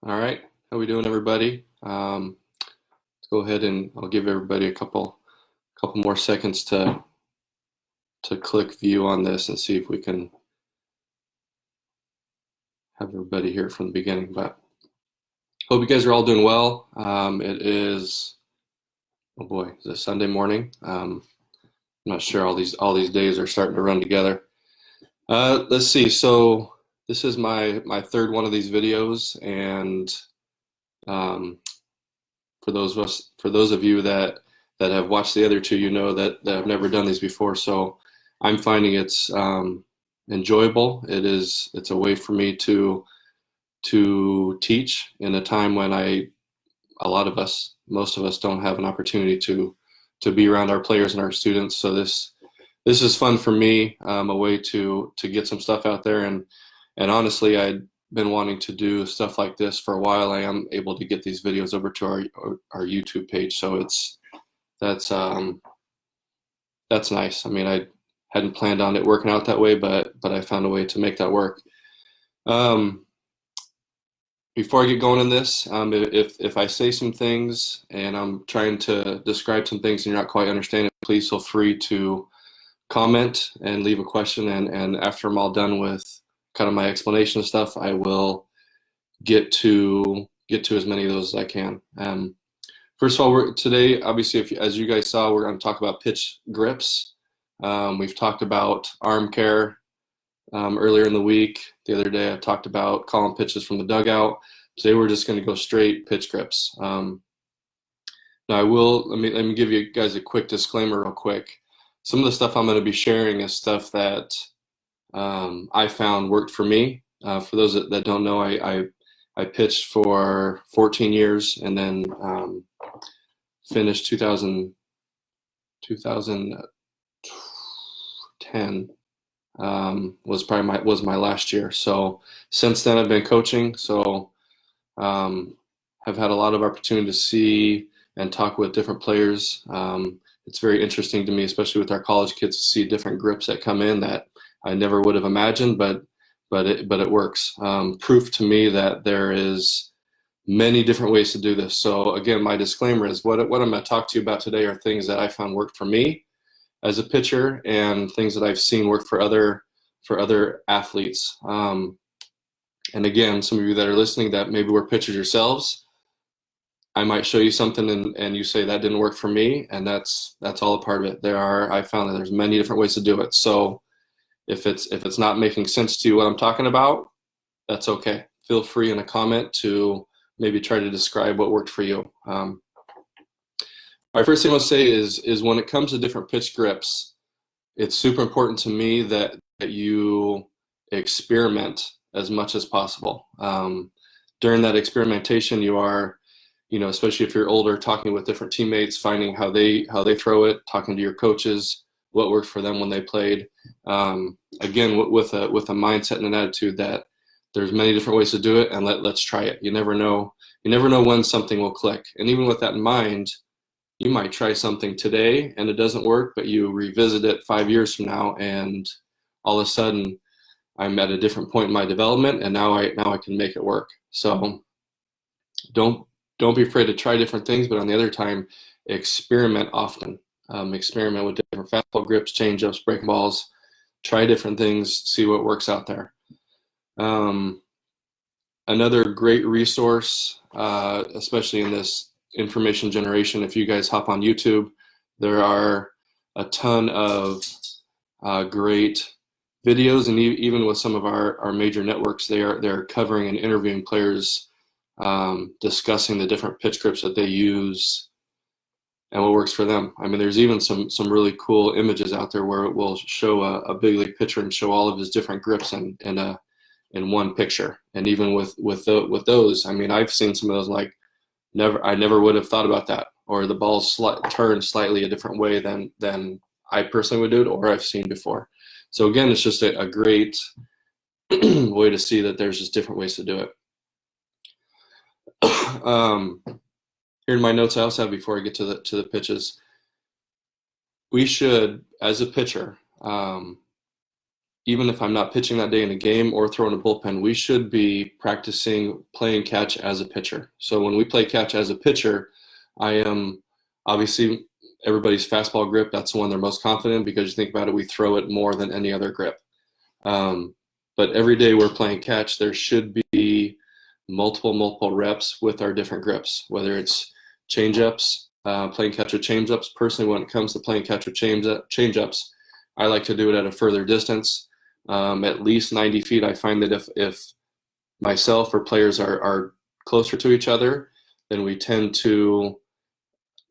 All right, how we doing, everybody? Let's go ahead and I'll give everybody a couple more seconds to click view on this and see if we can have everybody here from the beginning. But hope you guys are all doing well. It is, oh boy, is it Sunday morning? I'm not sure. All these days are starting to run together. Let's see. So this is my third one of these videos, and um, for those of you that have watched the other two, you know that I've never done these before. So I'm finding it's enjoyable. It's a way for me to teach in a time when most of us don't have an opportunity to be around our players and our students. So this is fun for me, a way to get some stuff out there. And honestly, I'd been wanting to do stuff like this for a while. I am able to get these videos over to our YouTube page. So that's nice. I mean, I hadn't planned on it working out that way, but I found a way to make that work. Before I get going in this, if I say some things and I'm trying to describe some things and you're not quite understanding, please feel free to comment and leave a question. And after I'm all done with kind of my explanation of stuff, I will get to as many of those as I can. First of all, today, obviously, as you guys saw, we're going to talk about pitch grips. We've talked about arm care earlier in the week. The other day, I talked about calling pitches from the dugout. Today, we're just going to go straight pitch grips. Now, let me give you guys a quick disclaimer real quick. Some of the stuff I'm going to be sharing is stuff that I found worked for me. For those that don't know, I pitched for 14 years and then finished 2010 was my last year. So since then I've been coaching. So have had a lot of opportunity to see and talk with different players. It's very interesting to me, especially with our college kids, to see different grips that come in that I never would have imagined, but it works. Proof to me that there is many different ways to do this. So again, my disclaimer is what I'm going to talk to you about today are things that I found worked for me as a pitcher and things that I've seen work for other athletes. And again, some of you that are listening that maybe were pitchers yourselves, I might show you something and you say that didn't work for me, and that's all a part of it. I found that there's many different ways to do it. So if it's not making sense to you what I'm talking about, that's okay. Feel free in a comment to maybe try to describe what worked for you. My first thing I'll say is when it comes to different pitch grips, it's super important to me that you experiment as much as possible. During that experimentation, you are, especially if you're older, talking with different teammates, finding how they throw it, talking to your coaches, what worked for them when they played. Again, with a mindset and an attitude that there's many different ways to do it, and let's try it. You never know when something will click. And even with that in mind, you might try something today and it doesn't work, but you revisit it 5 years from now, and all of a sudden I'm at a different point in my development, and now I can make it work. So don't be afraid to try different things, but on the other time, experiment often. Experiment with different fastball grips, changeups, breaking balls. Try different things, see what works out there. Another great resource, especially in this information generation, if you guys hop on YouTube, there are a ton of great videos, and even with some of our major networks, they're covering and interviewing players, discussing the different pitch grips that they use and what works for them. I mean, there's even some really cool images out there where it will show a big league pitcher and show all of his different grips in one picture. And even with those, I mean, I've seen some of those like I never would have thought about that, or the ball's turned slightly a different way than I personally would do it, or I've seen before. So again, it's just a great way to see that there's just different ways to do it. Here in my notes I also have before I get to the pitches, we should, as a pitcher, even if I'm not pitching that day in a game or throwing a bullpen, we should be practicing playing catch as a pitcher. So when we play catch as a pitcher, I am obviously everybody's fastball grip. That's the one they're most confident in, because you think about it, we throw it more than any other grip. But every day we're playing catch, there should be multiple reps with our different grips, whether it's changeups, playing catch with changeups. Personally, when it comes to playing catch with changeups, I like to do it at a further distance, at least 90 feet. I find that if myself or players are closer to each other, then we tend to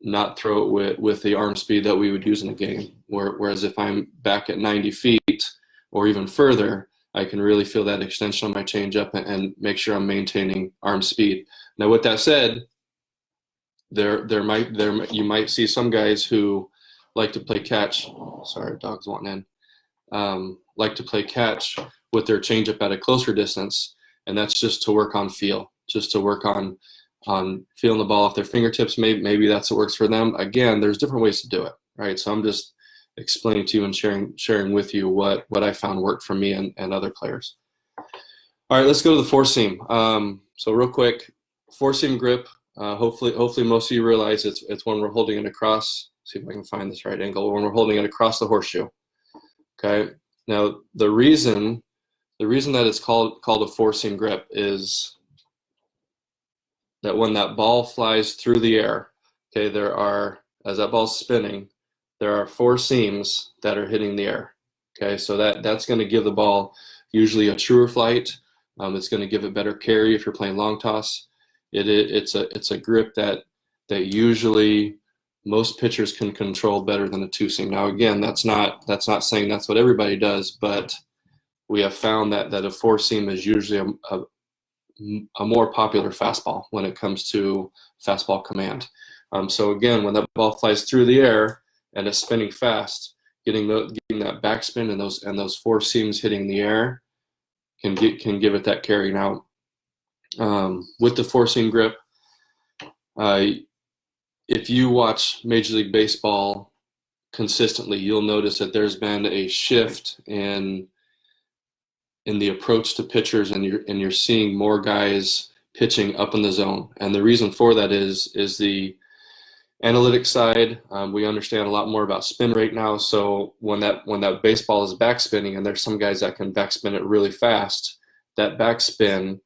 not throw it with the arm speed that we would use in a game. Whereas if I'm back at 90 feet or even further, I can really feel that extension on my changeup and make sure I'm maintaining arm speed. Now, with that said, you might see some guys who like to play catch. Sorry, dog's wanting in. Like to play catch with their changeup at a closer distance, and that's just to work on feel, just to work on feeling the ball off their fingertips. Maybe that's what works for them. Again, there's different ways to do it, right? So I'm just explaining to you and sharing with you what I found worked for me and other players. All right, let's go to the four seam. So real quick, four seam grip. Hopefully most of you realize it's when we're holding it across. See if I can find this right angle. When we're holding it across the horseshoe. Okay. Now the reason that it's called a four seam grip is that when that ball flies through the air, okay, as that ball's spinning, there are four seams that are hitting the air. Okay, so that's going to give the ball usually a truer flight. It's going to give it better carry if you're playing long toss. It's a grip that usually most pitchers can control better than a two seam. Now again, that's not saying that's what everybody does, but we have found that a four seam is usually a more popular fastball when it comes to fastball command. So again, when that ball flies through the air and it's spinning fast, getting that backspin and those four seams hitting the air can give it that carry. Now, with the four seam grip, if you watch Major League Baseball consistently, you'll notice that there's been a shift in the approach to pitchers, and you're seeing more guys pitching up in the zone. And the reason for that is the analytics side. We understand a lot more about spin rate now. So when that baseball is backspinning, and there's some guys that can backspin it really fast, that backspin,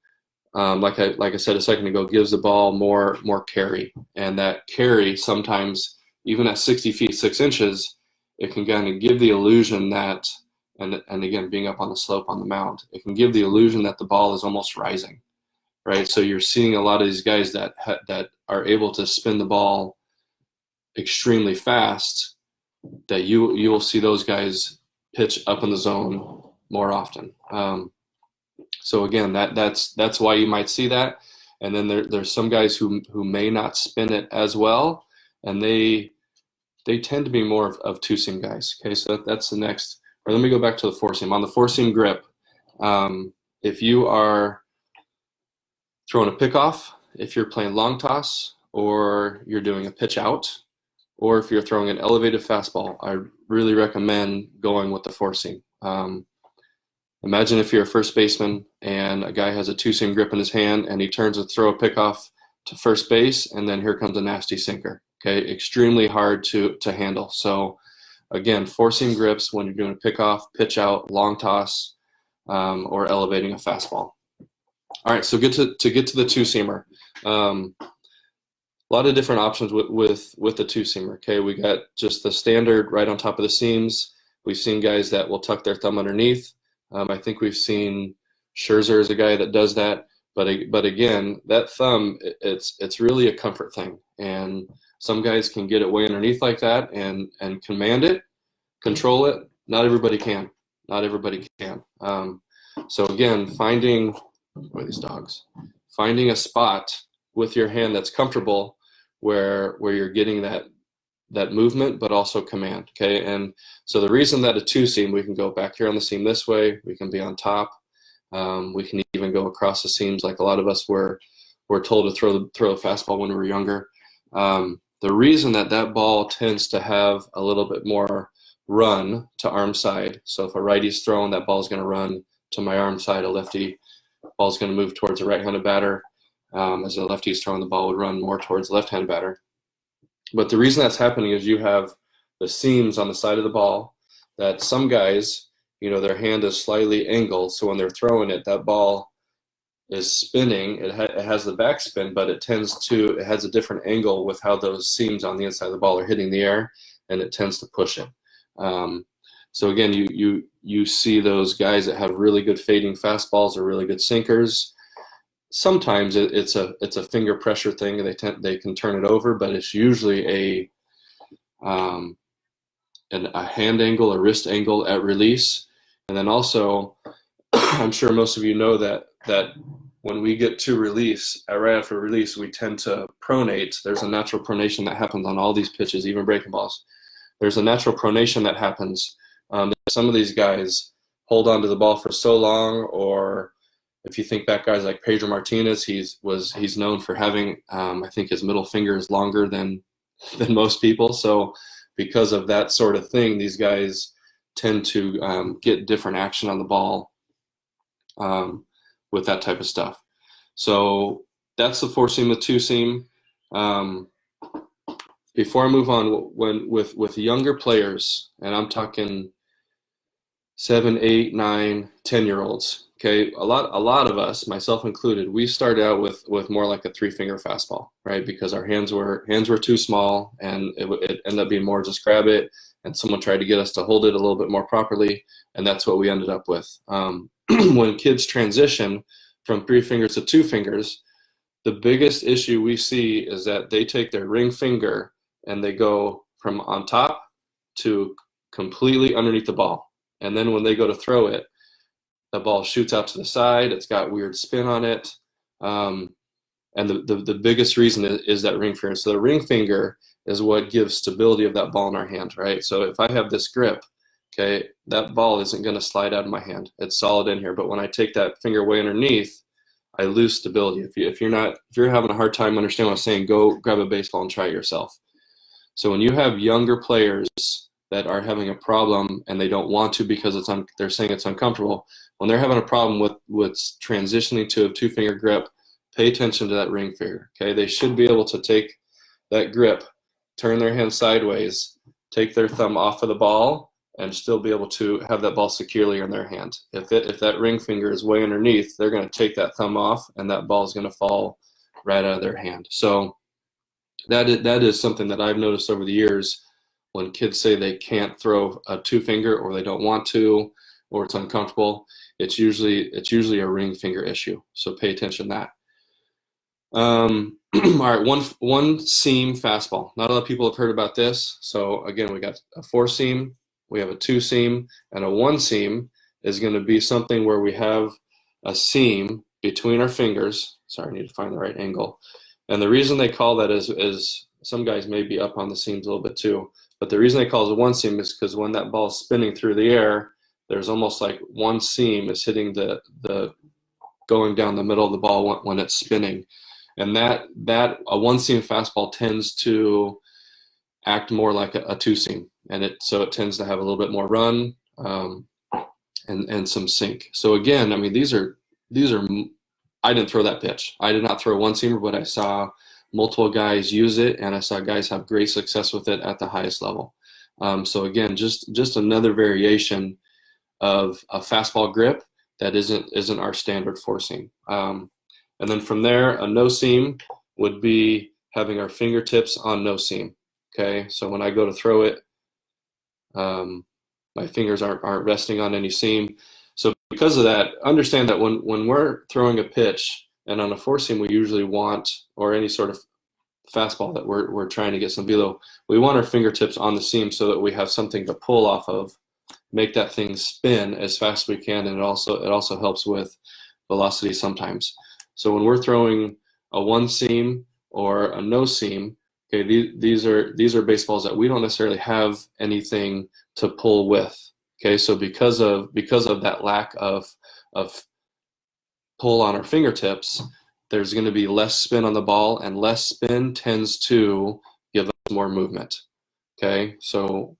like I said a second ago, gives the ball more carry. And that carry, sometimes even at 60 feet 6 inches, it can kind of give the illusion that, and again, being up on the slope on the mound, it can give the illusion that the ball is almost rising, right? So you're seeing a lot of these guys that are able to spin the ball extremely fast, that you will see those guys pitch up in the zone more often. So again, that's why you might see that. And then there's some guys who may not spin it as well, and they tend to be more of two seam guys. Okay, so that's the next. Or let me go back to the four seam. On the four seam grip, if you are throwing a pickoff, if you're playing long toss, or you're doing a pitch out, or if you're throwing an elevated fastball, I really recommend going with the four seam. Imagine if you're a first baseman and a guy has a two seam grip in his hand and he turns to throw a pickoff to first base, and then here comes a nasty sinker. Okay, extremely hard to handle. So again, four seam grips when you're doing a pickoff, pitch out, long toss, or elevating a fastball. All right, so to get to the two seamer. A lot of different options with the two seamer. Okay, we got just the standard right on top of the seams. We've seen guys that will tuck their thumb underneath. I think we've seen Scherzer is a guy that does that. But again, that thumb, it's really a comfort thing, and some guys can get it way underneath like that and command it, control it. Not everybody can. Not everybody can. So again, finding a spot with your hand that's comfortable, where you're getting that movement, but also command. Okay, and so the reason that a two seam, we can go back here on the seam this way, we can be on top, we can even go across the seams like a lot of us were told to throw the fastball when we were younger. The reason that ball tends to have a little bit more run to arm side. So if a righty's throwing, that ball's going to run to my arm side. A lefty ball's going to move towards a right-handed batter. As a lefty's throwing, the ball would run more towards the left-handed batter. But the reason that's happening is you have the seams on the side of the ball that some guys, their hand is slightly angled. So when they're throwing it, that ball is spinning. It has the backspin, but it has a different angle with how those seams on the inside of the ball are hitting the air, and it tends to push it. So again, you see those guys that have really good fading fastballs or really good sinkers. Sometimes it's a finger pressure thing, and they can turn it over, but it's usually a hand angle, a wrist angle at release. And then also, I'm sure most of you know that when we get to release, right after release, we tend to pronate. There's a natural pronation that happens on all these pitches, even breaking balls. There's a natural pronation that happens. Some of these guys hold on to the ball for so long, or if you think back, guys like Pedro Martinez, he's known for having, I think his middle finger is longer than most people. So because of that sort of thing, these guys tend to get different action on the ball with that type of stuff. So that's the 4-seam, the 2-seam. Before I move on, with younger players, and I'm talking 7, 8, 9, 10-year-olds. Okay, a lot of us, myself included, we started out with more like a 3-finger fastball, right? Because our hands were too small, and it ended up being more just grab it, and someone tried to get us to hold it a little bit more properly, and that's what we ended up with. When kids transition from 3 fingers to 2 fingers, the biggest issue we see is that they take their ring finger and they go from on top to completely underneath the ball. And then when they go to throw it, the ball shoots out to the side. It's got weird spin on it. And the biggest reason is that ring finger. So the ring finger is what gives stability of that ball in our hand, right? So if I have this grip, okay, that ball isn't going to slide out of my hand. It's solid in here. But when I take that finger way underneath, I lose stability. If you're having a hard time understanding what I'm saying, go grab a baseball and try it yourself. So when you have younger players that are having a problem and they don't want to because they're saying it's uncomfortable, when they're having a problem with transitioning to a 2-finger grip, pay attention to that ring finger. Okay, they should be able to take that grip, turn their hand sideways, take their thumb off of the ball, and still be able to have that ball securely in their hand. If that ring finger is way underneath, they're going to take that thumb off, and that ball is going to fall right out of their hand. So that is something that I've noticed over the years. When kids say they can't throw a 2-finger, or they don't want to, or it's uncomfortable, it's usually a ring finger issue. So pay attention to that. All right, one seam fastball. Not a lot of people have heard about this. So again, we got a 4-seam, we have a 2-seam, and a 1-seam is going to be something where we have a seam between our fingers. Sorry, I need to find the right angle. And the reason they call that is some guys may be up on the seams a little bit too. But the reason they call it a 1-seam is because when that ball is spinning through the air, there's almost like one seam is hitting the going down the middle of the ball when it's spinning. And that a 1-seam fastball tends to act more like a 2-seam, and so it tends to have a little bit more run and some sink. So again, I mean, these are I didn't throw that pitch. I did not throw a 1-seamer, but I saw multiple guys use it, and I saw guys have great success with it at the highest level. So again, just another variation of a fastball grip that isn't our standard 4-seam. And then from there, a no-seam would be having our fingertips on no-seam. Okay, so when I go to throw it, my fingers aren't resting on any seam. So because of that, understand that when we're throwing a pitch, and on a 4-seam we usually want, or any sort of fastball that we're trying to get some velo, we want our fingertips on the seam so that we have something to pull off of, make that thing spin as fast as we can, and it also helps with velocity sometimes. So when we're throwing a 1-seam or a no-seam, okay, these are baseballs that we don't necessarily have anything to pull with. Okay, so because of that lack of pull on our fingertips, there's going to be less spin on the ball, and less spin tends to give us more movement. Okay, so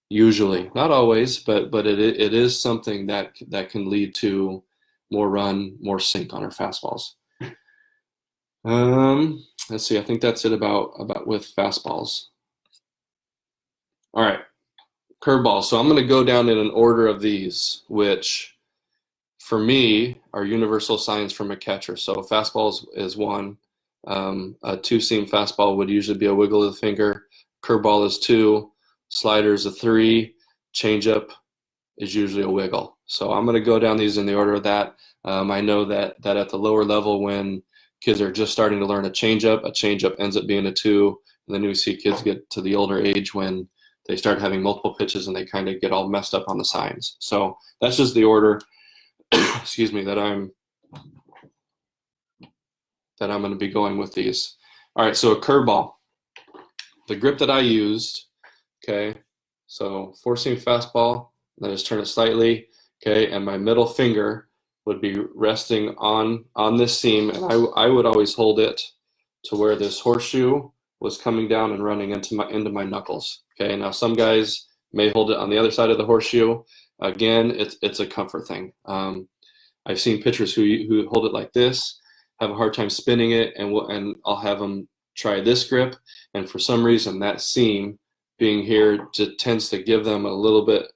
Usually, not always, but it is something that can lead to more run, more sink on our fastballs. Let's see. I think that's it about with fastballs. All right, curveballs. So I'm going to go down in an order of these, which for me are universal signs from a catcher. So fastballs is one. A two-seam fastball would usually be a wiggle of the finger. Curveball is two. Slider is a three. Changeup is usually a wiggle. So I'm going to go down these in the order of that. I know that at the lower level, when kids are just starting to learn a changeup ends up being a two. And then we see kids get to the older age when they start having multiple pitches and they kind of get all messed up on the signs. So that's just the order, excuse me, that I'm going to be going with these. All right, so a curveball. The grip that I used, okay, so four-seam fastball, then just turn it slightly, okay, and my middle finger would be resting on this seam, and I would always hold it to where this horseshoe was coming down and running into my knuckles. Okay, now some guys may hold it on the other side of the horseshoe. Again, it's a comfort thing. I've seen pitchers who hold it like this, have a hard time spinning it, and I'll have them try this grip, and for some reason that seam being here just tends to give them a little bit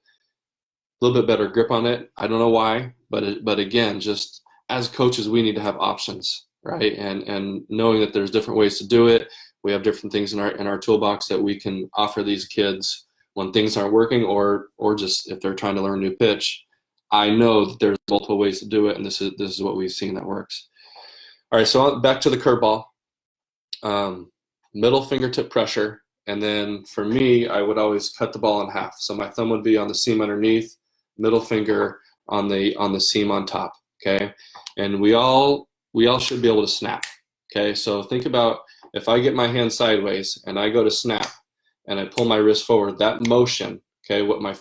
better grip on it. I don't know why, but again, just as coaches, we need to have options, right? And knowing that there's different ways to do it. We have different things in our toolbox that we can offer these kids when things aren't working, or just if they're trying to learn a new pitch. I know that there's multiple ways to do it, and this is what we've seen that works. All right, so back to the curveball. Middle fingertip pressure, and then for me, I would always cut the ball in half. So my thumb would be on the seam underneath, middle finger on the seam on top. Okay, and we all should be able to snap. Okay, so think about if I get my hand sideways and I go to snap and I pull my wrist forward, that motion, okay, what my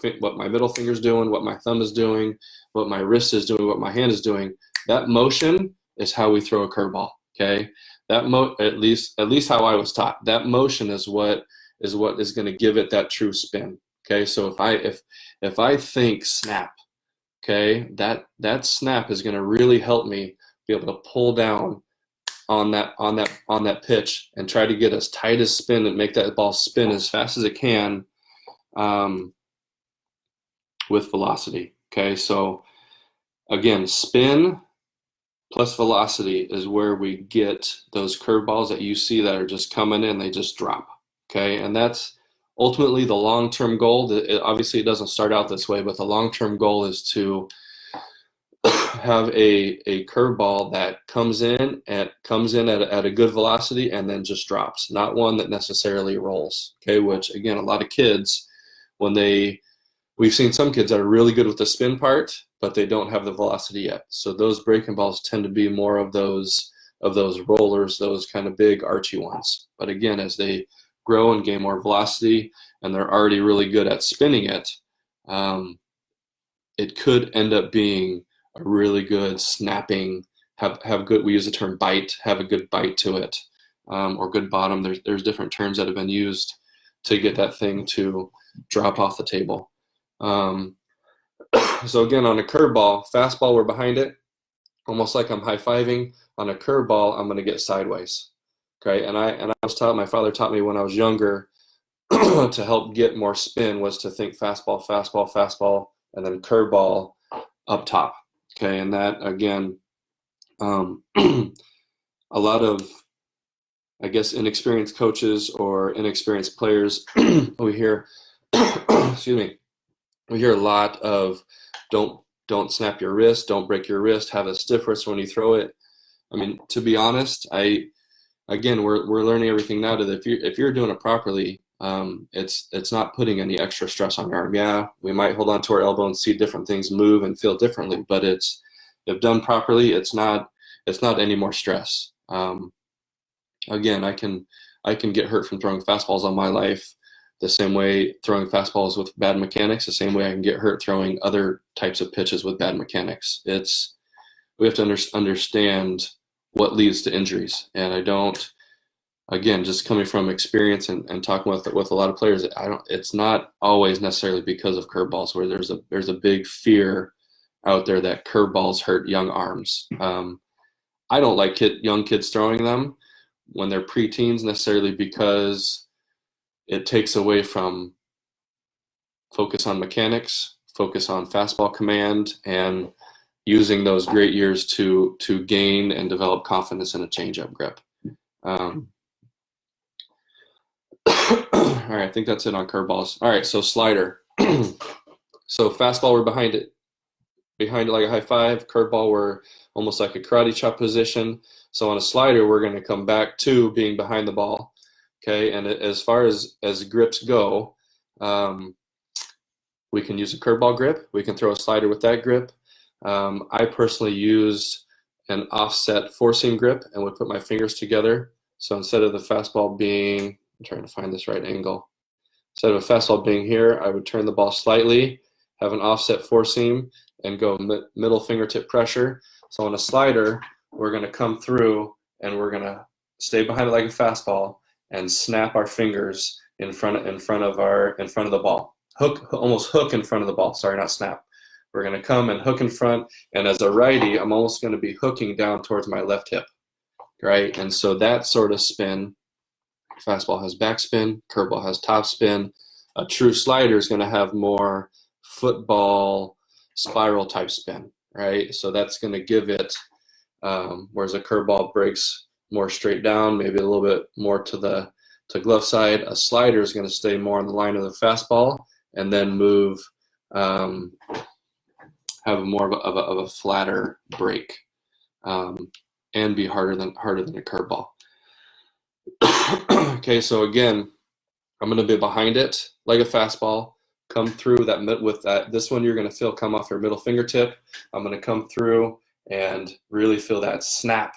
middle finger's doing, what my thumb is doing, what my wrist is doing, what my hand is doing, that motion is how we throw a curveball. Okay, that at least how I was taught, that motion is what is going to give it that true spin. Okay, so if I think snap, okay, that snap is going to really help me be able to pull down on that pitch and try to get as tight as spin and make that ball spin as fast as it can with velocity. Okay, so again, spin plus velocity is where we get those curveballs that you see that are just coming in, they just drop. Okay, and that's ultimately the long-term goal. Obviously, it doesn't start out this way, but the long-term goal is to have a curveball that comes in at a good velocity and then just drops, not one that necessarily rolls. Okay, which again, a lot of kids, we've seen some kids that are really good with the spin part, but they don't have the velocity yet. So those breaking balls tend to be more of those rollers, those kind of big archy ones. But again, as they grow and gain more velocity and they're already really good at spinning it, it could end up being a really good snapping, have good, we use the term bite, have a good bite to it, or good bottom. There's different terms that have been used to get that thing to drop off the table. So again, on a curveball, fastball, we're behind it, almost like I'm high-fiving. On a curveball, I'm going to get sideways. Okay, and I was taught, my father taught me when I was younger to help get more spin was to think fastball, fastball, fastball, and then curveball up top. Okay, and that again, a lot of, I guess, inexperienced coaches or inexperienced players, we hear, excuse me, we hear a lot of don't snap your wrist, don't break your wrist, have a stiff wrist when you throw it. I mean, to be honest, we're learning everything now that if you're doing it properly, it's not putting any extra stress on your arm. Yeah, we might hold on to our elbow and see different things move and feel differently, but if done properly, it's not any more stress. Again, I can get hurt from throwing fastballs all my life, the same way throwing fastballs with bad mechanics, the same way I can get hurt throwing other types of pitches with bad mechanics. We have to understand what leads to injuries, and again, just coming from experience and talking with a lot of players, it's not always necessarily because of curveballs, where there's a big fear out there that curveballs hurt young arms. I don't like young kids throwing them when they're preteens necessarily, because it takes away from focus on mechanics, focus on fastball command, and using those great years to gain and develop confidence in a changeup grip. All right, I think that's it on curveballs. All right, so slider. So fastball, we're behind it like a high five. Curveball, we're almost like a karate chop position. So on a slider, we're going to come back to being behind the ball. Okay, and as far as grips go, we can use a curveball grip. We can throw a slider with that grip. I personally use an offset four-seam grip and would put my fingers together. So instead of the fastball being, I'm trying to find this right angle. Instead of a fastball being here, I would turn the ball slightly, have an offset four-seam, and go middle fingertip pressure. So on a slider, we're going to come through and we're going to stay behind it like a fastball and snap our fingers in front of the ball. Almost hook in front of the ball. Sorry, not snap. We're going to come and hook in front, and as a righty, I'm almost going to be hooking down towards my left hip, right? And so that sort of spin, fastball has backspin, curveball has topspin. A true slider is going to have more football spiral type spin, right? So that's going to give it, whereas a curveball breaks more straight down, maybe a little bit more to glove side. A slider is going to stay more on the line of the fastball and then move, have more of a flatter break, and be harder than a curveball. Okay, so again, I'm going to be behind it like a fastball, come through that with that. This one you're going to feel come off your middle fingertip. I'm going to come through and really feel that snap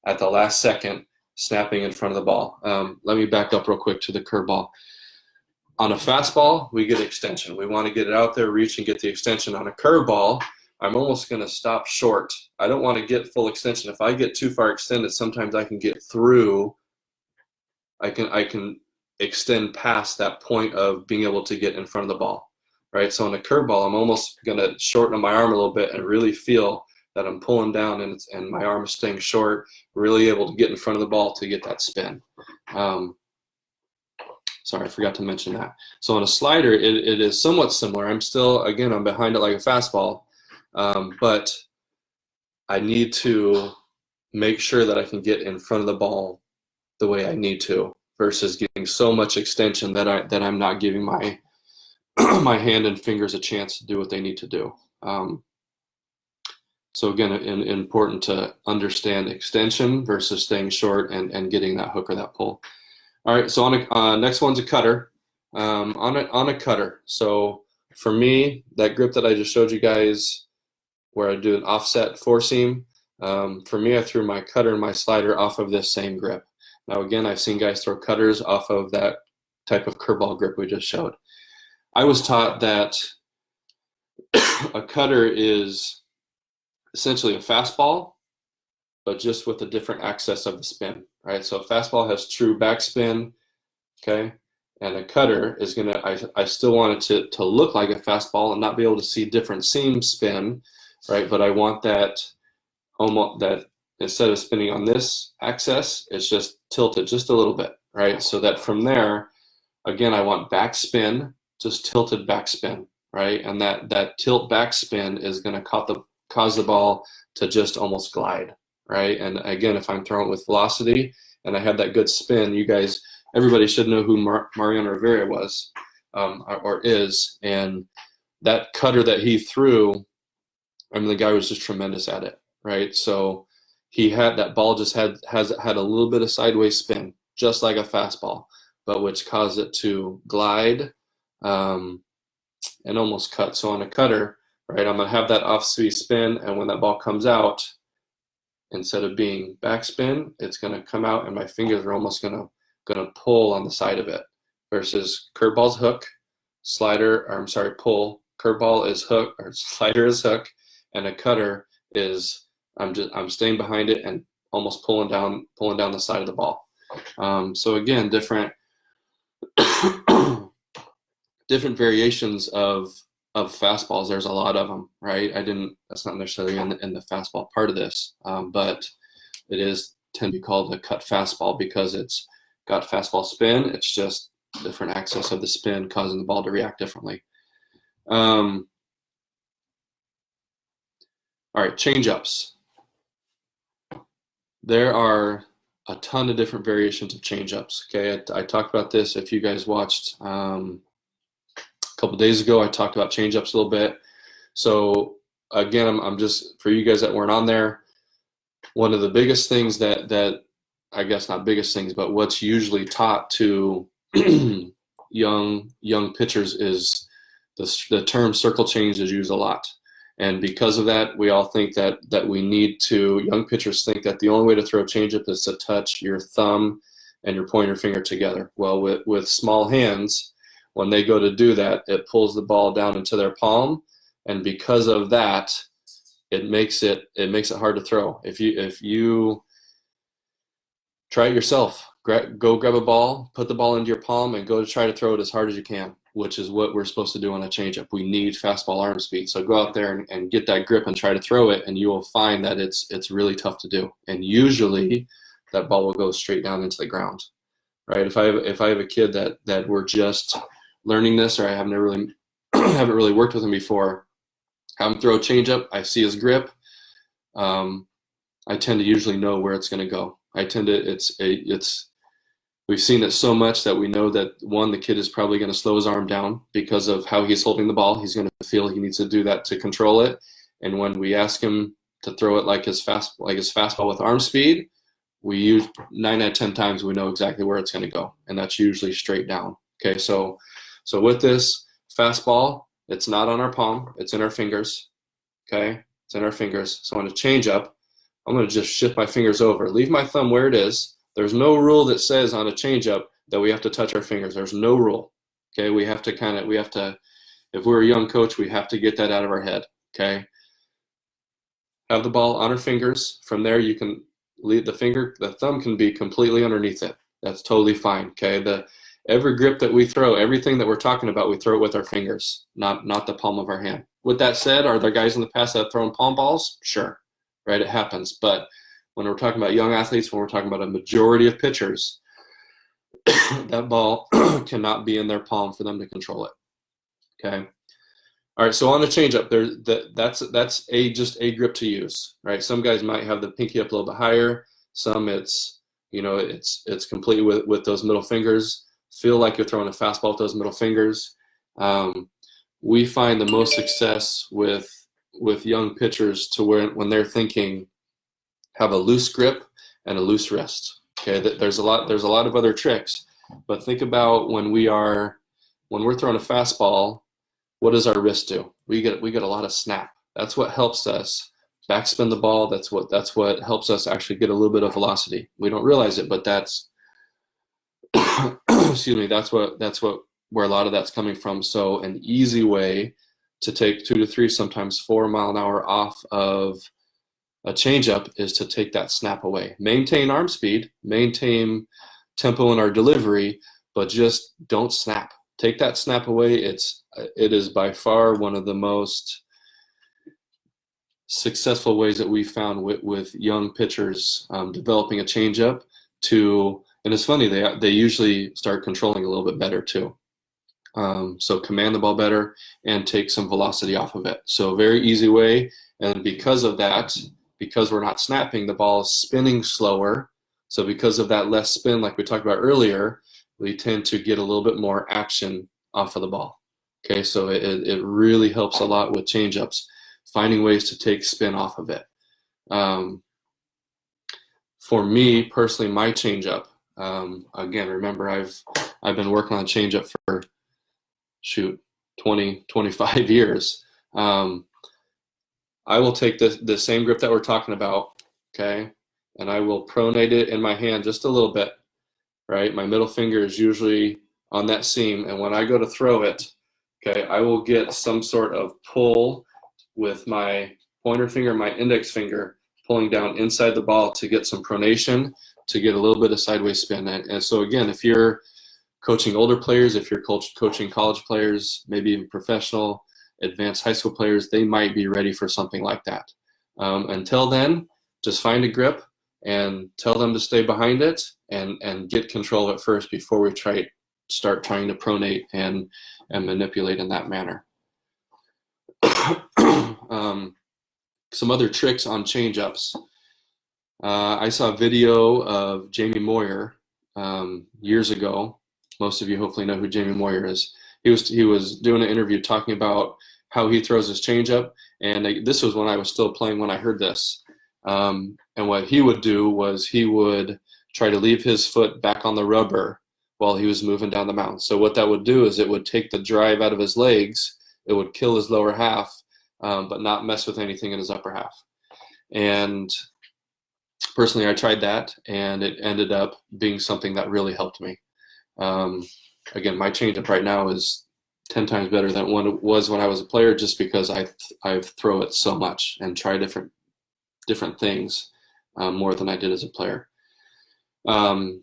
at the last second, snapping in front of the ball. Let me back up real quick to the curveball. On a fastball, we get extension. We want to get it out there, reach, and get the extension. On a curveball, I'm almost going to stop short. I don't want to get full extension. If I get too far extended, sometimes I can get through. I can extend past that point of being able to get in front of the ball, right? So on a curveball, I'm almost going to shorten my arm a little bit and really feel that I'm pulling down and my arm is staying short, really able to get in front of the ball to get that spin. Sorry, I forgot to mention that. So on a slider, it is somewhat similar. I'm behind it like a fastball, but I need to make sure that I can get in front of the ball the way I need to, versus getting so much extension that I'm not giving my my hand and fingers a chance to do what they need to do. So again, important to understand extension versus staying short and getting that hook or that pull. All right, so next one's a cutter. On a cutter, so for me, that grip that I just showed you guys, where I do an offset four seam, for me, I threw my cutter and my slider off of this same grip. Now again, I've seen guys throw cutters off of that type of curveball grip we just showed. I was taught that a cutter is essentially a fastball, but just with a different access of the spin, right? So a fastball has true backspin, okay? And a cutter is I still want it to look like a fastball and not be able to see different seam spin, right? But I want that instead of spinning on this axis, it's just tilted just a little bit, right? So that from there, again, I want backspin, just tilted backspin, right? And that tilt backspin is going to cause the ball to just almost glide, right? And again, if I'm throwing it with velocity and I have that good spin, everybody should know who Mariano Rivera was, or is, and that cutter that he threw, the guy was just tremendous at it, right? So that ball just had a little bit of sideways spin, just like a fastball, but which caused it to glide and almost cut. So on a cutter, right, I'm going to have that off-speed spin, and when that ball comes out, instead of being backspin, it's going to come out, and my fingers are almost going to pull on the side of it. Versus curveball's hook, pull. Curveball is hook, or slider is hook, and a cutter is I'm staying behind it and almost pulling down the side of the ball. So again, different different variations of fastballs. There's a lot of them, right? That's not necessarily in the fastball part of this, but it is tend to be called a cut fastball because it's got fastball spin. It's just different axis of the spin causing the ball to react differently. All right, changeups. There are a ton of different variations of changeups. Okay, I talked about this. If you guys watched a couple days ago, I talked about changeups a little bit. So again, I'm just, for you guys that weren't on there, one of the biggest things that I guess not biggest things, but what's usually taught to young pitchers is the term circle change is used a lot. And because of that, we all think that we need to, young pitchers think that the only way to throw a changeup is to touch your thumb and your pointer finger together. Well, with small hands, when they go to do that, it pulls the ball down into their palm, and because of that, it makes it hard to throw. If you try it yourself, go grab a ball, put the ball into your palm, and go to try to throw it as hard as you can, which is what we're supposed to do on a changeup. We need fastball arm speed. So go out there and get that grip and try to throw it, and you will find that it's really tough to do. And usually that ball will go straight down into the ground, right? If I have a kid that we're just learning this, or I haven't really worked with him before, have him throw a changeup, I see his grip, I tend to usually know where it's going to go. We've seen it so much that we know that, one, the kid is probably going to slow his arm down because of how he's holding the ball. He's going to feel he needs to do that to control it. And when we ask him to throw it like his fastball with arm speed, we use 9 out of 10 times we know exactly where it's going to go, and that's usually straight down. Okay, so with this fastball, it's not on our palm, it's in our fingers. Okay, it's in our fingers. So on a changeup, I'm going to just shift my fingers over, leave my thumb where it is. There's no rule that says on a changeup that we have to touch our fingers. There's no rule. Okay, we have to, if we're a young coach, we have to get that out of our head. Okay, have the ball on our fingers. From there, you can leave the thumb can be completely underneath it. That's totally fine. Okay, every grip that we throw, everything that we're talking about, we throw it with our fingers, not the palm of our hand. With that said, are there guys in the past that have thrown palm balls? Sure, right, it happens. But when we're talking about young athletes, when we're talking about a majority of pitchers, that ball cannot be in their palm for them to control it. Okay. All right. So on the changeup, that's just a grip to use. Right. Some guys might have the pinky up a little bit higher. Some it's complete with those middle fingers. Feel like you're throwing a fastball with those middle fingers. We find the most success with young pitchers to when they're thinking, have a loose grip and a loose wrist. Okay, there's a lot of other tricks, but think about when we're throwing a fastball, what does our wrist do? We get a lot of snap. That's what helps us backspin the ball. That's what helps us actually get a little bit of velocity. We don't realize it, but that's excuse me, that's where a lot of that's coming from. So an easy way to take 2 to 3, sometimes 4 mile an hour off of a changeup is to take that snap away. Maintain arm speed, maintain tempo in our delivery, but just don't snap. Take that snap away. It is by far one of the most successful ways that we found with young pitchers developing a changeup and it's funny, they usually start controlling a little bit better too. So command the ball better and take some velocity off of it. So very easy way, and because of that, because we're not snapping, the ball is spinning slower. So because of that less spin, like we talked about earlier, we tend to get a little bit more action off of the ball. Okay, so it really helps a lot with changeups, finding ways to take spin off of it. For me personally, my changeup, again, remember I've been working on changeup for 20, 25 years. I will take the same grip that we're talking about, okay, and I will pronate it in my hand just a little bit, right? My middle finger is usually on that seam, and when I go to throw it, okay, I will get some sort of pull with my pointer finger, my index finger, pulling down inside the ball to get some pronation, to get a little bit of sideways spin. And so again, if you're coaching older players, if you're coaching college players, maybe even professional, advanced high school players, they might be ready for something like that. Until then, just find a grip and tell them to stay behind it and get control of it first before we start trying to pronate and manipulate in that manner. Some other tricks on changeups. I saw a video of Jamie Moyer years ago. Most of you hopefully know who Jamie Moyer is. He was doing an interview talking about how he throws his changeup, and this was when I was still playing when I heard this. And what he would do was he would try to leave his foot back on the rubber while he was moving down the mound. So what that would do is it would take the drive out of his legs, it would kill his lower half, but not mess with anything in his upper half. And personally, I tried that, and it ended up being something that really helped me. Again, my changeup right now is 10 times better than it was when I was a player, just because I throw it so much and try different things more than I did as a player.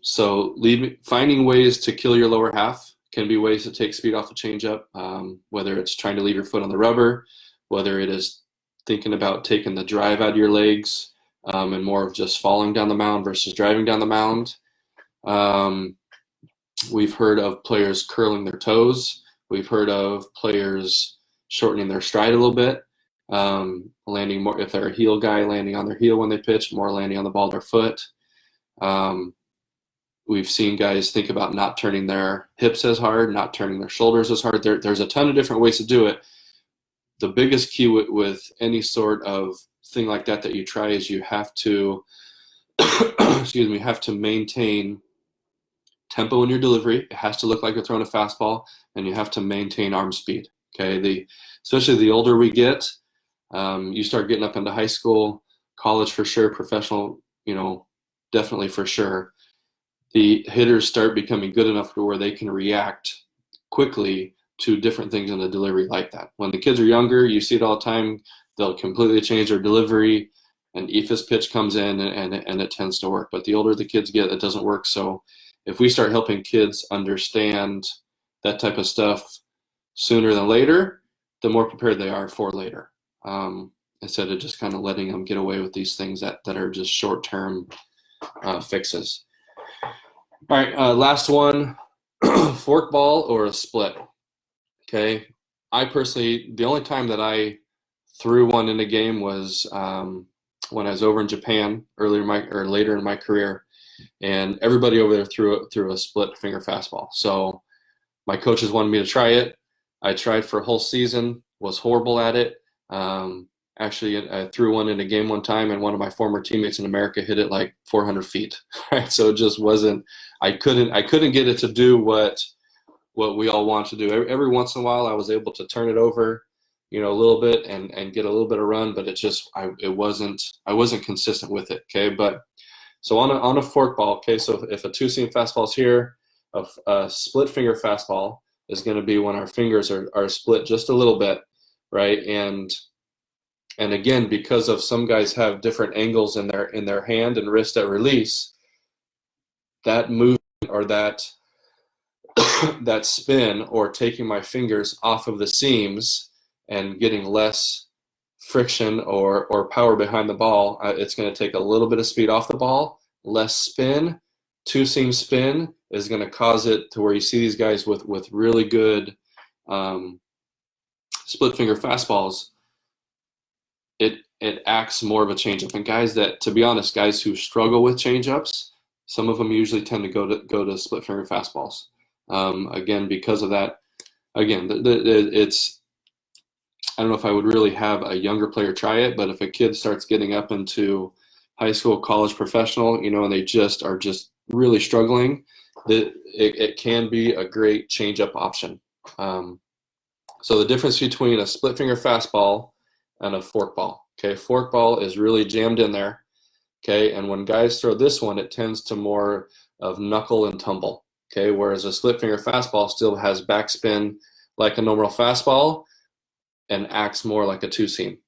So finding ways to kill your lower half can be ways to take speed off the changeup, whether it's trying to leave your foot on the rubber, whether it is thinking about taking the drive out of your legs, and more of just falling down the mound versus driving down the mound. We've heard of players curling their toes. We've heard of players shortening their stride a little bit, landing more, if they're a heel guy, landing on their heel when they pitch, more landing on the ball with their foot. We've seen guys think about not turning their hips as hard, not turning their shoulders as hard. There's a ton of different ways to do it. The biggest key with any sort of thing like that you try is you have to have to maintain tempo in your delivery. It has to look like you're throwing a fastball, and you have to maintain arm speed. Okay, especially the older we get, you start getting up into high school, college for sure, professional, definitely for sure. The hitters start becoming good enough to where they can react quickly to different things in the delivery like that. When the kids are younger, you see it all the time. They'll completely change their delivery, and Ephus pitch comes in, and it tends to work. But the older the kids get, it doesn't work. So if we start helping kids understand that type of stuff sooner than later, the more prepared they are for later, instead of just kind of letting them get away with these things that are just short-term fixes. All right, last one, forkball or a split. Okay, I personally, the only time that I threw one in a game was when I was over in Japan later in my career, and everybody over there threw a split finger fastball. So my coaches wanted me to try it. I tried for a whole season, was horrible at it. Actually, I threw one in a game one time, and one of my former teammates in America hit it like 400 feet. Right, so it just wasn't. I couldn't get it to do what we all want to do. Every once in a while, I was able to turn it over, a little bit and get a little bit of run, but I wasn't consistent with it. Okay, but so on a forkball, okay, so if a two-seam fastball is here, a split finger fastball is going to be when our fingers are split just a little bit, right? And again, because of some guys have different angles in their hand and wrist at release, that movement or that that spin or taking my fingers off of the seams and getting less friction or power behind the ball, it's going to take a little bit of speed off the ball, less spin. Two-seam spin is going to cause it to where you see these guys with really good split finger fastballs. It acts more of a changeup, and guys who struggle with changeups, some of them usually tend to go to split finger fastballs. Again, because of that. Again, it's, I don't know if I would really have a younger player try it, but if a kid starts getting up into high school, college, professional, and they are just really struggling, it can be a great change-up option. So the difference between a split finger fastball and a forkball. Okay, forkball is really jammed in there. Okay, and when guys throw this one, it tends to more of knuckle and tumble. Okay, whereas a split finger fastball still has backspin like a normal fastball and acts more like a two-seam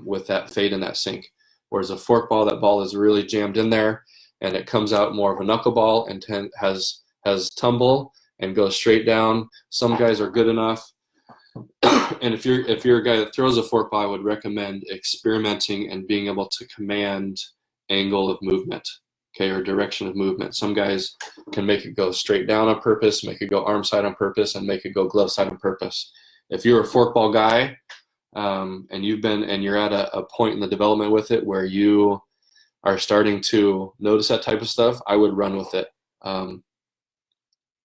with that fade and that sink. Whereas a forkball, that ball is really jammed in there, and it comes out more of a knuckleball and has tumble and goes straight down. Some guys are good enough. And if you're a guy that throws a forkball, I would recommend experimenting and being able to command angle of movement, okay, or direction of movement. Some guys can make it go straight down on purpose, make it go arm side on purpose, and make it go glove side on purpose. If you're a forkball guy, and you're at a point in the development with it where you are starting to notice that type of stuff, I would run with it.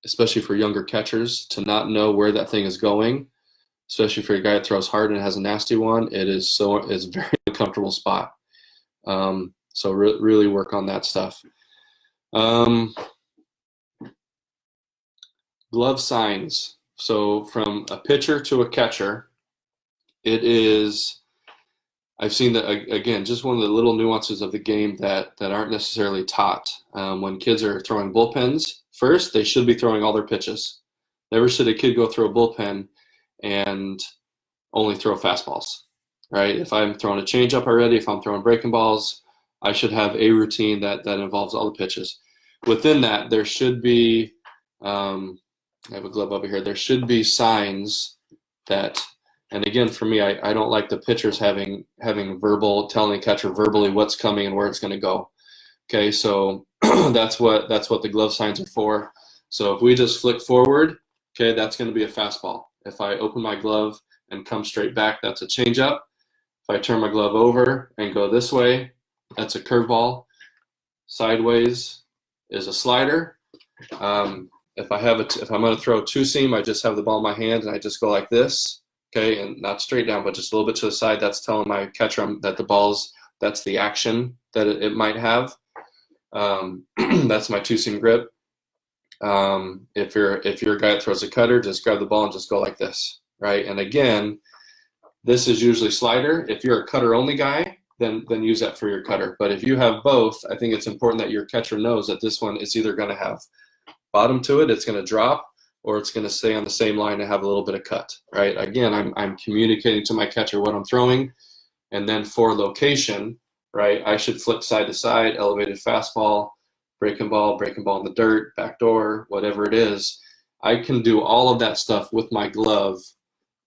Especially for younger catchers, to not know where that thing is going, especially for a guy that throws hard and has a nasty one, it's a very uncomfortable spot. So really work on that stuff. Glove signs. So from a pitcher to a catcher, I've seen that, again, just one of the little nuances of the game that aren't necessarily taught. When kids are throwing bullpens, first, they should be throwing all their pitches. Never should a kid go throw a bullpen and only throw fastballs, right? If I'm throwing a changeup already, if I'm throwing breaking balls, I should have a routine that involves all the pitches. Within that, there should be, I have a glove over here, there should be signs that, and again, for me, I don't like the pitchers having telling the catcher verbally what's coming and where it's going to go. Okay, so that's what the glove signs are for. So if we just flick forward, okay, that's going to be a fastball. If I open my glove and come straight back, that's a changeup. If I turn my glove over and go this way, that's a curveball. Sideways is a slider. If I'm going to throw a two seam, I just have the ball in my hand and I just go like this. Okay, and not straight down, but just a little bit to the side. That's telling my catcher that that's the action that it might have. That's my two-seam grip. If you're a guy that throws a cutter, just grab the ball and just go like this, right? And again, this is usually slider. If you're a cutter-only guy, then use that for your cutter. But if you have both, I think it's important that your catcher knows that this one is either going to have bottom to it, it's going to drop, or it's going to stay on the same line and have a little bit of cut, right? Again, I'm communicating to my catcher what I'm throwing, and then for location, right, I should flip side to side, elevated fastball, breaking ball in the dirt, backdoor, whatever it is. I can do all of that stuff with my glove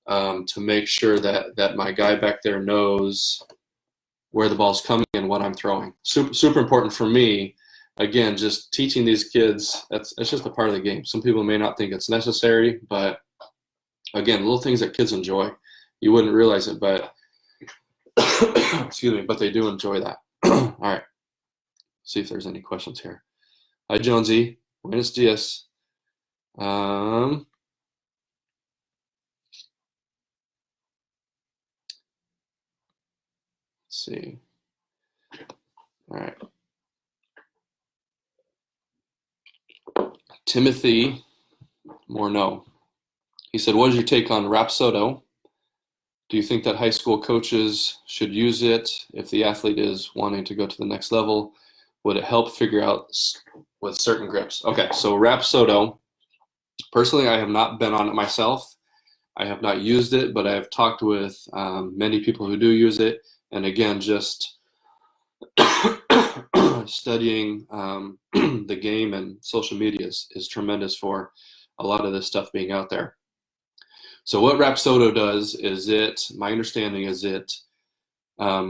to make sure that my guy back there knows where the ball's coming and what I'm throwing. Super important for me. Again, just teaching these kids, it's just a part of the game. Some people may not think it's necessary, but again, little things that kids enjoy. You wouldn't realize it, but excuse me, but they do enjoy that. All right, see if there's any questions here. Hi, Jonesy. Buenos dias. Let's see. All right. Timothy Morneau. He said, what is your take on Rapsodo? Do you think that high school coaches should use it if the athlete is wanting to go to the next level? Would it help figure out with certain grips? Okay, so Rapsodo, personally, I have not been on it myself. I have not used it, but I have talked with many people who do use it. And again, just studying the game and social media is tremendous for a lot of this stuff being out there. So what Rapsodo does is my understanding is it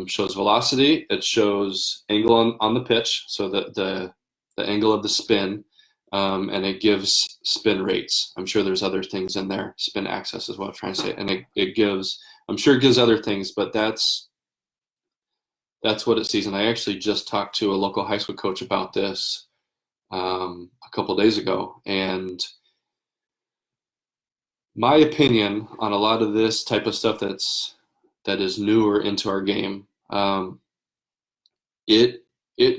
shows velocity, it shows angle on the pitch, so the angle of the spin, and it gives spin rates. I'm sure there's other things in there. Spin access is what I'm trying to say. And I'm sure it gives other things, but that's what it sees. And I actually just talked to a local high school coach about this a couple days ago. And my opinion on a lot of this type of stuff that is newer into our game, it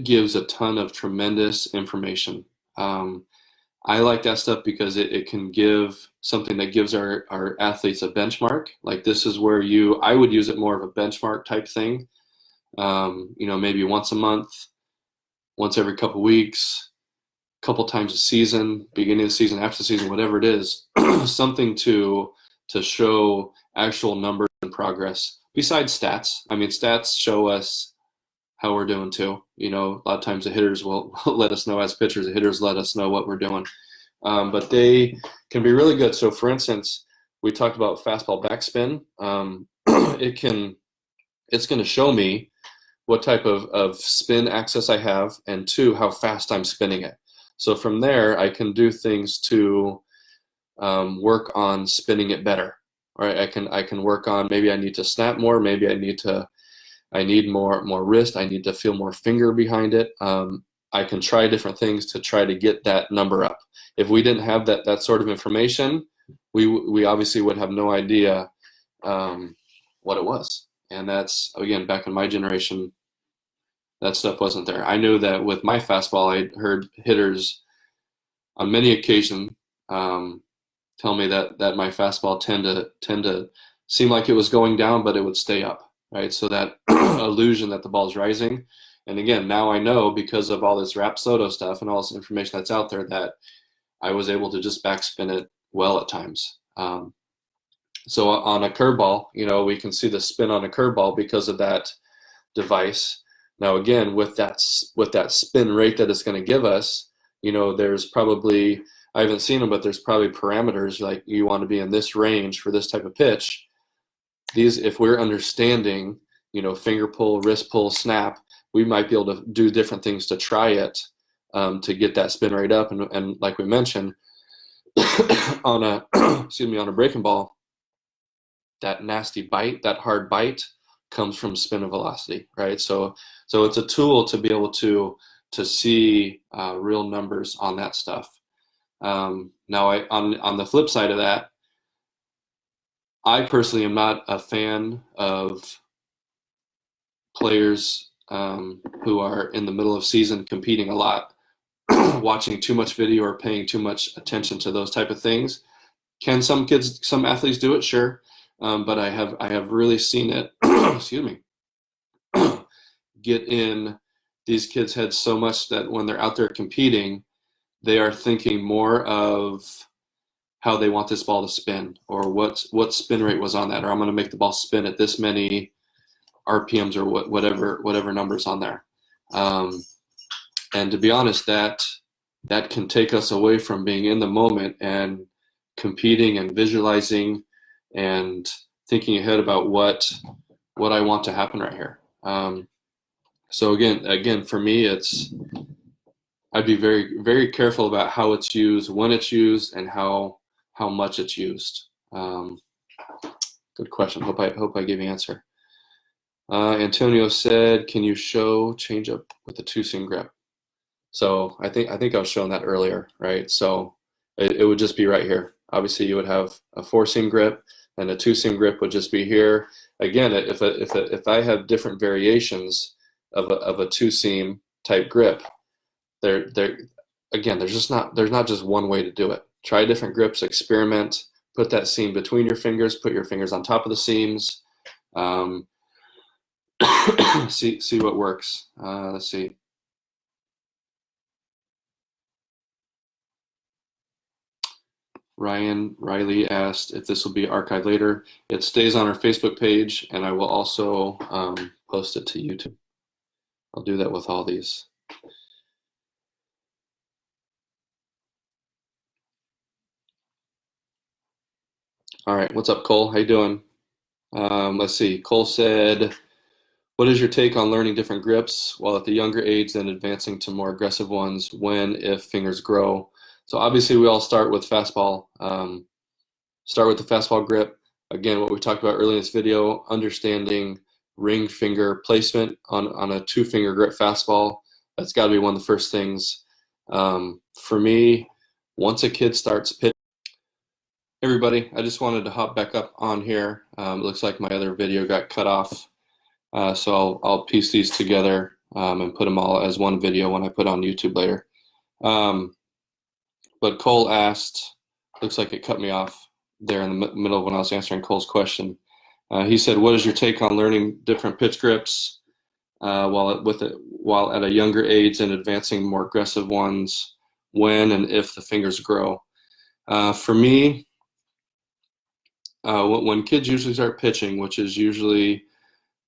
gives a ton of tremendous information. I like that stuff because it can give something that gives our athletes a benchmark. Like this is where I would use it more of a benchmark type thing. Maybe once a month, once every couple weeks, couple times a season, beginning of the season, after the season, whatever it is, something to show actual numbers and progress besides stats. I mean, stats show us how we're doing too. A lot of times the hitters will let us know as pitchers. The hitters let us know what we're doing, but they can be really good. So, for instance, we talked about fastball backspin. It's going to show me what type of spin access I have, and two, how fast I'm spinning it. So from there, I can do things to work on spinning it better. Right? I can work on, maybe I need to snap more, maybe I need more wrist, I need to feel more finger behind it. I can try different things to try to get that number up. If we didn't have that sort of information, we obviously would have no idea what it was. And that's, again, back in my generation, that stuff wasn't there. I knew that with my fastball, I heard hitters on many occasions tell me that my fastball tend to seem like it was going down, but it would stay up, right? So that illusion that the ball's rising. And again, now I know, because of all this Rapsodo stuff and all this information that's out there, that I was able to just backspin it well at times. So on a curveball, we can see the spin on a curveball because of that device. Now, again, with that spin rate that it's going to give us, there's probably, I haven't seen them, but there's probably parameters like you want to be in this range for this type of pitch. These, if we're understanding, finger pull, wrist pull, snap, we might be able to do different things to try it to get that spin rate up. And like we mentioned, on a on a breaking ball, that nasty bite, that hard bite, comes from spin and velocity, right? So it's a tool to be able to see real numbers on that stuff. Now, on the flip side of that, I personally am not a fan of players who are in the middle of season competing a lot, watching too much video or paying too much attention to those type of things. Can some athletes do it? Sure. But I have really seen it, excuse me, get in these kids' heads so much that when they're out there competing, they are thinking more of how they want this ball to spin, or what spin rate was on that, or I'm going to make the ball spin at this many RPMs, or whatever numbers on there. And to be honest, that can take us away from being in the moment and competing and visualizing and thinking ahead about what I want to happen right here. So again, for me, I'd be very, very careful about how it's used, when it's used, and how much it's used. Good question. Hope I gave you an answer. Antonio said, "Can you show changeup with a 2-seam grip?" So I think I was showing that earlier, right? So it would just be right here. Obviously, you would have a 4-seam grip, and a 2-seam grip would just be here. Again, if I have different variations of a 2-seam type grip, there's not just one way to do it. Try different grips, experiment, put that seam between your fingers, put your fingers on top of the seams, see what works. Let's see. Ryan Riley asked if this will be archived later. It stays on our Facebook page, and I will also post it to YouTube. I'll do that with all these. All right, what's up, Cole? How you doing? Let's see. Cole said, "What is your take on learning different grips while at the younger age, then advancing to more aggressive ones when, if fingers grow?" So obviously we all start with fastball. Start with the fastball grip. Again, what we talked about earlier in this video, understanding ring finger placement on a 2-finger grip fastball. That's got to be one of the first things. For me, once a kid starts pitching, everybody, I just wanted to hop back up on here. It looks like my other video got cut off. So I'll piece these together and put them all as one video when I put on YouTube later. But Cole asked, looks like it cut me off there in the middle of when I was answering Cole's question. He said, "What is your take on learning different pitch grips while at a younger age and advancing more aggressive ones when and if the fingers grow?" For me, when kids usually start pitching, which is usually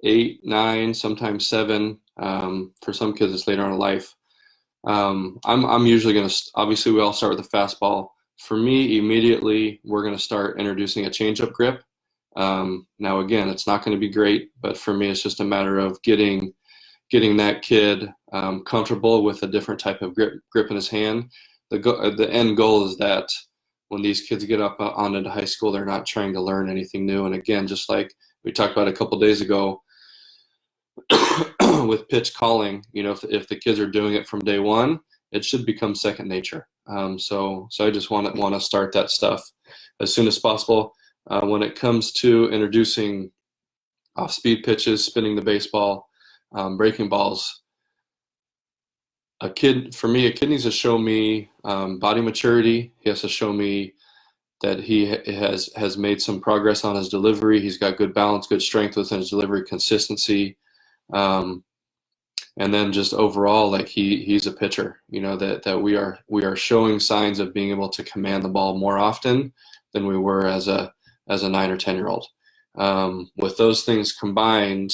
8, 9, sometimes 7, For some kids, it's later on in life. I'm usually going to, obviously we all start with a fastball. For me, immediately, we're going to start introducing a changeup grip. Now, again, it's not going to be great, but for me, it's just a matter of getting that kid comfortable with a different type of grip in his hand. The end goal is that when these kids get up on into high school, they're not trying to learn anything new. And again, just like we talked about a couple days ago with pitch calling, if the kids are doing it from day one, it should become second nature. So I just want to start that stuff as soon as possible. When it comes to introducing off-speed pitches, spinning the baseball, breaking balls, a kid needs to show me body maturity. He has to show me that he has made some progress on his delivery. He's got good balance, good strength within his delivery, consistency, and then just overall, like he's a pitcher. That we are showing signs of being able to command the ball more often than we were as a 9 or 10-year-old. With those things combined,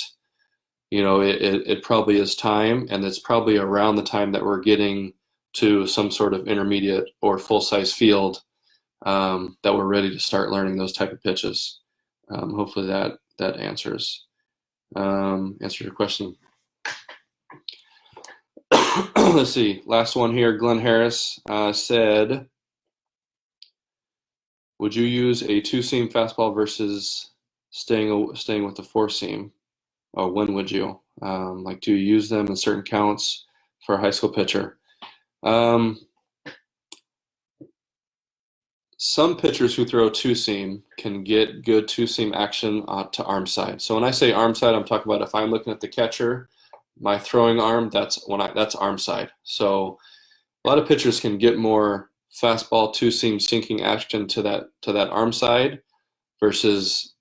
it probably is time, and it's probably around the time that we're getting to some sort of intermediate or full-size field that we're ready to start learning those type of pitches. Hopefully that answers your question. Let's see. Last one here. Glenn Harris said, would you use a two-seam fastball versus staying with the four-seam? Or when would you? Do you use them in certain counts for a high school pitcher? Some pitchers who throw two-seam can get good two-seam action to arm side. So when I say arm side, I'm talking about if I'm looking at the catcher, my throwing arm, that's arm side. So a lot of pitchers can get more fastball two-seam sinking action to that arm side versus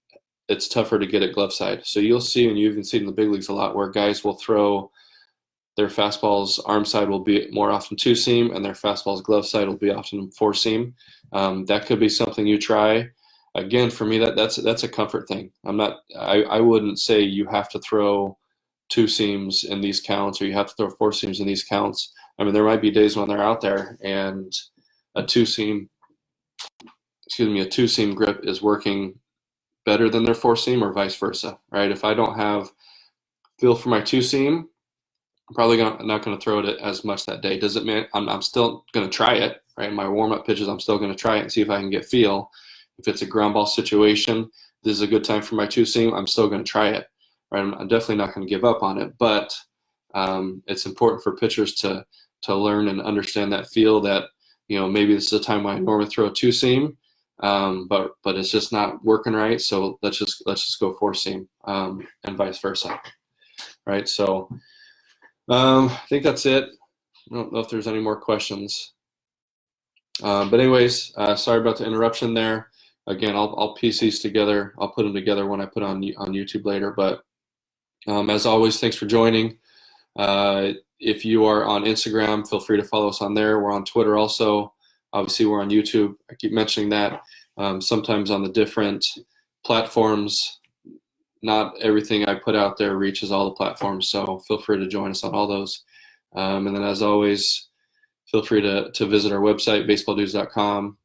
it's tougher to get at glove side. So you'll see, and you've even seen in the big leagues a lot, where guys will throw their fastballs arm side will be more often two-seam, and their fastballs glove side will be often four-seam. That could be something you try. Again, for me, that's a comfort thing. I wouldn't say you have to throw two seams in these counts or you have to throw four seams in these counts. I mean, there might be days when they're out there and a two-seam grip is working better than their four-seam or vice versa, right? If I don't have feel for my two-seam, I'm probably not going to throw it as much that day. Doesn't mean I'm still going to try it, right? My warm-up pitches, I'm still going to try it and see if I can get feel. If it's a ground ball situation, this is a good time for my two-seam, I'm still going to try it, right? I'm definitely not going to give up on it, but it's important for pitchers to learn and understand that feel that, maybe this is a time when I normally throw a two-seam, but it's just not working right, so let's just go four-seam, and vice versa, right? So I think that's it. I don't know if there's any more questions. But anyways, sorry about the interruption there. Again, I'll piece these together. I'll put them together when I put on YouTube later. But as always, thanks for joining. If you are on Instagram, feel free to follow us on there. We're on Twitter also. Obviously, we're on YouTube. I keep mentioning that. Sometimes on the different platforms, not everything I put out there reaches all the platforms, so feel free to join us on all those. And then as always, feel free to visit our website, baseballdudes.com.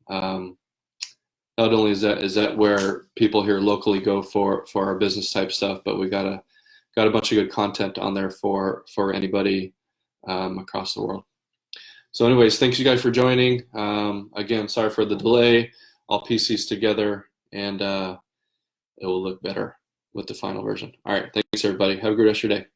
Not only is that where people here locally go for our business type stuff, but we got a bunch of good content on there for anybody across the world. So anyways, thanks you guys for joining. Again, sorry for the delay. I'll piece these together and it will look better with the final version. All right, thanks everybody. Have a good rest of your day.